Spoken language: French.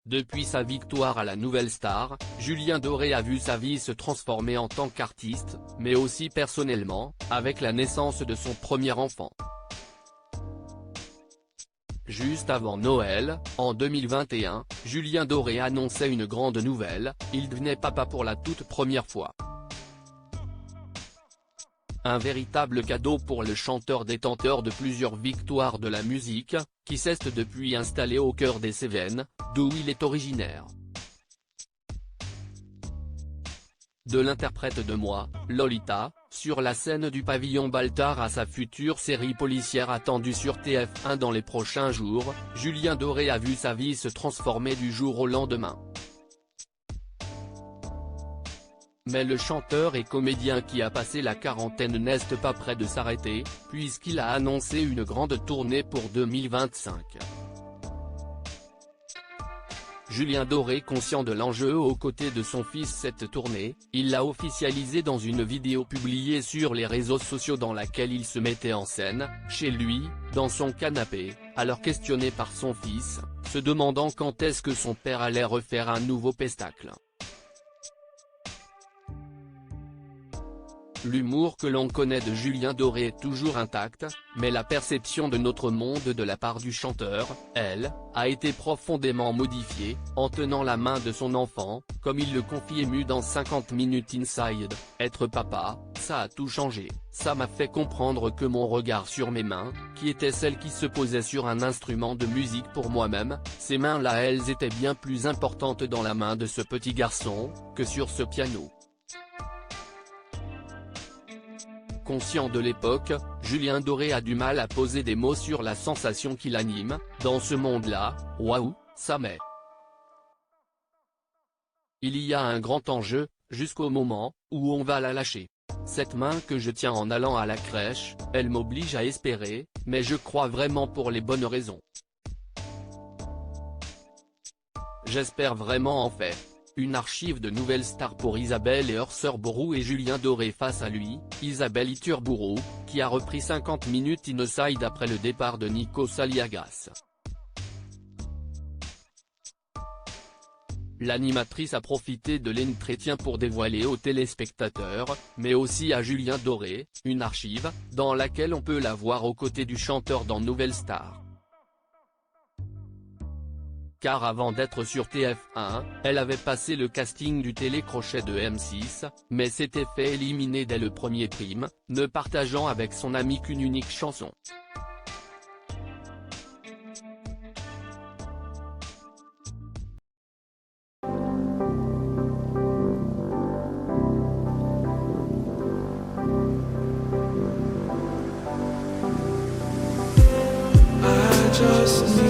Depuis sa victoire à la Nouvelle Star, Julien Doré a vu sa vie se transformer en tant qu'artiste, mais aussi personnellement, avec la naissance de son premier enfant. Juste avant Noël, en 2021, Julien Doré annonçait une grande nouvelle, il devenait papa pour la toute première fois. Un véritable cadeau pour le chanteur détenteur de plusieurs victoires de la musique, qui s'est depuis installé au cœur des Cévennes, d'où il est originaire. De l'interprète de Moi, Lolita, sur la scène du pavillon Baltard à sa future série policière attendue sur TF1 dans les prochains jours, Julien Doré a vu sa vie se transformer du jour au lendemain. Mais le chanteur et comédien qui a passé la quarantaine n'est pas près de s'arrêter, puisqu'il a annoncé une grande tournée pour 2025. Julien Doré, conscient de l'enjeu aux côtés de son fils cette tournée, il l'a officialisé dans une vidéo publiée sur les réseaux sociaux dans laquelle il se mettait en scène, chez lui, dans son canapé, alors questionné par son fils, se demandant quand est-ce que son père allait refaire un nouveau pestacle. L'humour que l'on connaît de Julien Doré est toujours intact, mais la perception de notre monde de la part du chanteur, elle, a été profondément modifiée, en tenant la main de son enfant, comme il le confie ému dans 50 Minutes Inside, « Être papa, ça a tout changé, ça m'a fait comprendre que mon regard sur mes mains, qui étaient celles qui se posaient sur un instrument de musique pour moi-même, ces mains-là elles étaient bien plus importantes dans la main de ce petit garçon, que sur ce piano. » Conscient de l'époque, Julien Doré a du mal à poser des mots sur la sensation qui l'anime, dans ce monde-là, waouh, ça m'est. Il y a un grand enjeu, jusqu'au moment, où on va la lâcher. Cette main que je tiens en allant à la crèche, elle m'oblige à espérer, mais je crois vraiment pour les bonnes raisons. J'espère vraiment en fait. Une archive de Nouvelle Star pour Isabelle et Iturburu et Julien Doré face à lui, Isabelle Iturburu, qui a repris 50 Minutes Inside après le départ de Nico Saliagas. L'animatrice a profité de l'entretien pour dévoiler aux téléspectateurs, mais aussi à Julien Doré, une archive, dans laquelle on peut la voir aux côtés du chanteur dans Nouvelle Star. Car avant d'être sur TF1, elle avait passé le casting du télécrochet de M6, mais s'était fait éliminer dès le premier prime, ne partageant avec son ami qu'une unique chanson. I just